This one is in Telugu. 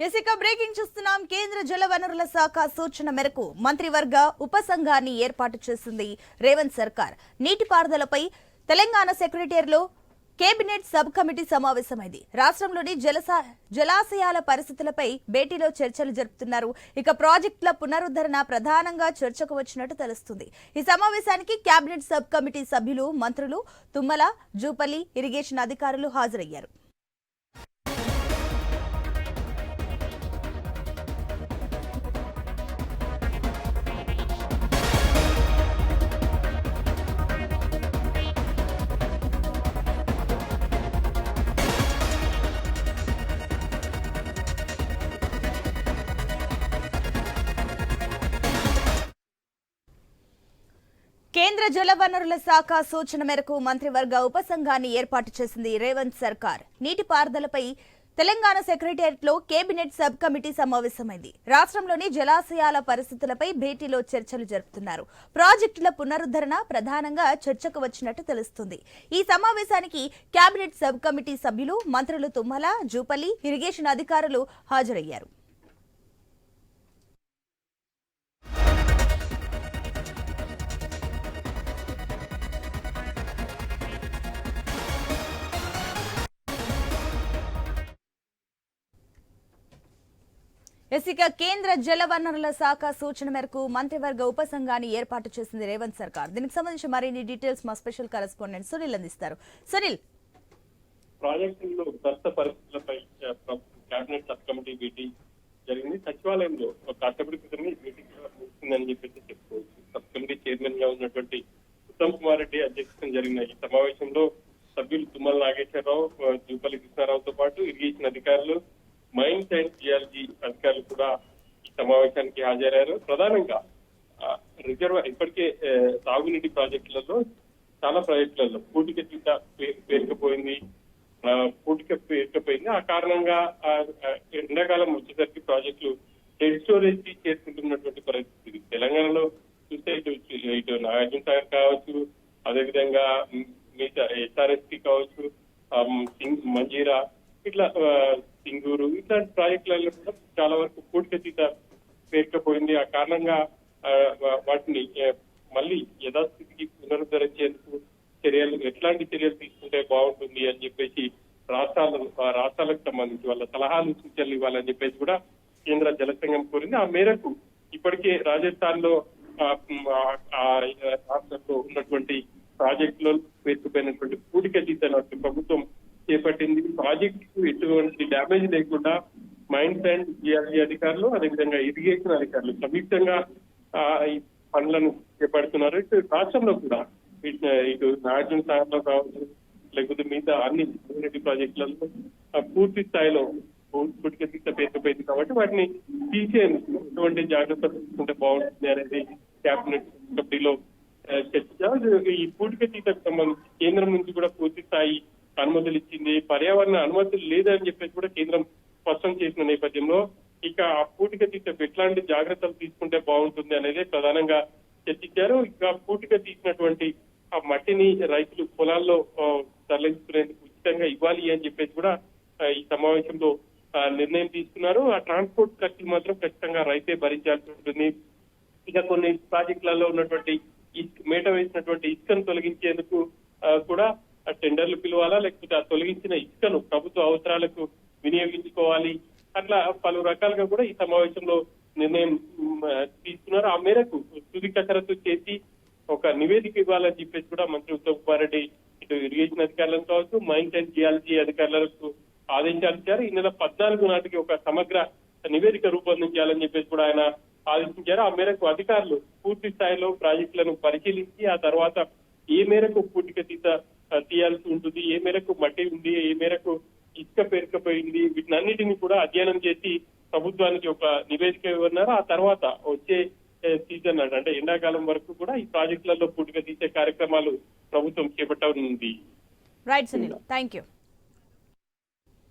ఇక బ్రేకింగ్ చూస్తున్నాం. కేంద్ర జల వనరుల శాఖ సూచన మేరకు మంత్రివర్గ ఉపసంఘాన్ని ఏర్పాటు చేసింది రేవంత్ సర్కార్. నీటిపారుదలపై తెలంగాణ సెక్రటేరియట్లో కేబినెట్ సబ్ కమిటీ సమావేశమైంది. రాష్ట్రంలోని జలాశయాల పరిస్థితులపై భేటీలో చర్చలు జరుపుతున్నారు. ఇక ప్రాజెక్టుల పునరుద్ధరణ ప్రధానంగా చర్చకు వచ్చినట్టు తెలుస్తుంది. ఈ సమావేశానికి కేబినెట్ సబ్ కమిటీ సభ్యులు, మంత్రులు తుమ్మల, జూపల్లి, ఇరిగేషన్ అధికారులు హాజరయ్యారు. కేంద్ర జల వనరుల శాఖ సూచన మేరకు మంత్రివర్గ ఉపసంఘాన్ని ఏర్పాటు చేసింది రేవంత్ సర్కార్. నీటిపారుదలపై తెలంగాణ సెక్రటేరియట్లో కేబినెట్ సబ్ కమిటీ సమావేశమైంది. రాష్ట్రంలోని జలాశయాల పరిస్థితులపై భేటీలో చర్చలు జరుపుతున్నారు. ప్రాజెక్టుల పునరుద్ధరణ ప్రధానంగా చర్చకు వచ్చినట్టు తెలుస్తుంది. ఈ సమావేశానికి కేబినెట్ సబ్ కమిటీ సభ్యులు, మంత్రులు తుమ్మల, జూపల్లి, ఇరిగేషన్ అధికారులు హాజరయ్యారు. ఇక కేంద్ర జల వనరుల శాఖ సూచన మేరకు మంత్రివర్గ ఉపసంఘాన్ని ఏర్పాటు చేసింది రేవంత్ సర్కార్. దీనికి సంబంధించి మరిన్ని డీటెయిల్స్ మా స్పెషల్ కరెస్పాండెంట్ సునీల్ అందిస్తారు. సునీల్, ప్రాజెక్టుల్లో ప్రస్తుత పరిస్థితులపై కేబినెట్ సబ్ కమిటీ మీటింగ్ జరిగింది. సచివాలయంలో కాసేపటి క్రితమే మీటింగ్ ముగిసిందని చెప్పేసి చెప్పుకోవచ్చు. సబ్ కమిటీ చైర్మన్ గా ఉన్నటువంటి ఉత్తమ్ కుమార్ రెడ్డి అధ్యక్షతన జరిగిన ఈ సమావేశంలో సభ్యులు తుమ్మల నాగేశ్వరరావు, జూపల్లి కృష్ణారావుతో పాటు ఇరిగేషన్ అధికారులు, మైన్స్ అండ్ జియాలజీ అధికారులు కూడా ఈ సమావేశానికి హాజరయ్యారు. ప్రధానంగా ఇప్పటికే సాగునీటి ప్రాజెక్టులలో చాలా ప్రాజెక్టులలో పూటిక తీత పేరుకుపోయింది. ఆ కారణంగా ఎండాకాలం వచ్చేసరికి ప్రాజెక్టులు డెడ్ స్టోరేజ్ కి చేరుకుంటున్నటువంటి పరిస్థితి. తెలంగాణలో చూస్తే ఇటు నాగార్జున సాగర్ కావచ్చు, అదేవిధంగా మిగతా ఎస్ఆర్ఎస్పీ కావచ్చు, మంజీరా, ఇట్లా సింగూరు, ఇట్లాంటి ప్రాజెక్టులలో కూడా చాలా వరకు పూర్తిత పేరుకుపోయింది. ఆ కారణంగా వాటిని మళ్ళీ యథాస్థితికి పునరుద్ధరించేందుకు ఎట్లాంటి చర్యలు తీసుకుంటే బాగుంటుంది అని చెప్పేసి రాష్ట్రాలకు సంబంధించి వాళ్ళ సలహాలు, సూచనలు ఇవ్వాలని చెప్పేసి కూడా కేంద్ర జల సంఘం కోరింది. ఆ మేరకు ఇప్పటికే రాజస్థాన్ లో రాష్ట్రంలో ఉన్నటువంటి ప్రాజెక్టులో పేరుకుపోయినటువంటి పూడిక తీతను ప్రభుత్వం చేపట్టింది. ప్రాజెక్టు ఎటువంటి డ్యామేజ్ లేకుండా మైన్స్ అండ్ జియాలజీ అధికారులు, అదేవిధంగా ఇరిగేషన్ అధికారులు సంయుక్తంగా ఈ పనులను చేపడుతున్నారు. ఇటు రాష్ట్రంలో కూడా ఇటు నాగార్జున సాగర్ లో కావచ్చు, లేకపోతే మిగతా అన్ని కమ్యూనిటీ ప్రాజెక్టులలో పూర్తి స్థాయిలో పూటిక తీత పేరుకుపోయింది కాబట్టి వాటిని తీసేందుకు ఎటువంటి జాగ్రత్తలు తీసుకుంటే బాగుంటుంది అనేది కేబినెట్ కమిటీలో చర్చించారు. ఈ పూటిక తీతకు సంబంధించి కేంద్రం నుంచి కూడా పూర్తి స్థాయి అనుమతులు ఇచ్చింది. పర్యావరణ అనుమతులు లేదని చెప్పేసి కూడా కేంద్రం స్పష్టం చేసిన నేపథ్యంలో ఇక ఆ పూటిక తీత ఎట్లాంటి జాగ్రత్తలు తీసుకుంటే బాగుంటుంది అనేది ప్రధానంగా చర్చించారు. ఇక పూటిక తీసినటువంటి ఆ మట్టిని రైతులు పొలాల్లో తరలించుకునేందుకు ఉచితంగా ఇవ్వాలి అని చెప్పేసి కూడా ఈ సమావేశంలో నిర్ణయం తీసుకున్నారు. ఆ ట్రాన్స్పోర్ట్ ఖర్చులు మాత్రం ఖచ్చితంగా రైతే భరించాల్సి ఉంటుంది. ఇక కొన్ని ప్రాజెక్టులలో ఉన్నటువంటి మేట వేసినటువంటి ఇసుకను తొలగించేందుకు కూడా టెండర్లు పిలవాలా, లేకపోతే ఆ తొలగించిన ఇసుకను ప్రభుత్వ అవసరాలకు వినియోగించుకోవాలి. అట్లా పలు రకాలుగా కూడా ఈ సమావేశంలో నిర్ణయం తీసుకున్నారు. ఆ మేరకు తుది కసరత్తు చేసి ఒక నివేదిక ఇవ్వాలని చెప్పేసి కూడా మంత్రి ఉత్తమ్ కుమార్ రెడ్డి ఇటు ఇరిగేషన్ అధికారులను కావచ్చు, మైన్స్ అండ్ జియాలజీ అధికారులకు ఆదేశాలు ఇచ్చారు. ఈ నెల 14 నాటికి ఒక సమగ్ర నివేదిక రూపొందించాలని చెప్పేసి కూడా ఆయన ఆదేశించారు. ఆ మేరకు అధికారులు పూర్తి స్థాయిలో ప్రాజెక్టులను పరిశీలించి ఆ తర్వాత ఏ మేరకు పూటిక తీయాల్సి ఉంటుంది, ఏ మేరకు మట్టి ఉంది, ఏ మేరకు ఇసుక పేరుకుపోయింది, వీటినన్నిటిని కూడా అధ్యయనం చేసి ప్రభుత్వానికి ఒక నివేదిక ఇవ్వన్నారు. ఆ తర్వాత వచ్చే సీజన్ అంటే ఎండాకాలం వరకు కూడా ఈ ప్రాజెక్టులలో పూటిక తీసే కార్యక్రమాలు ప్రభుత్వం చేపట్టనుంది. Right Sunil, thank you.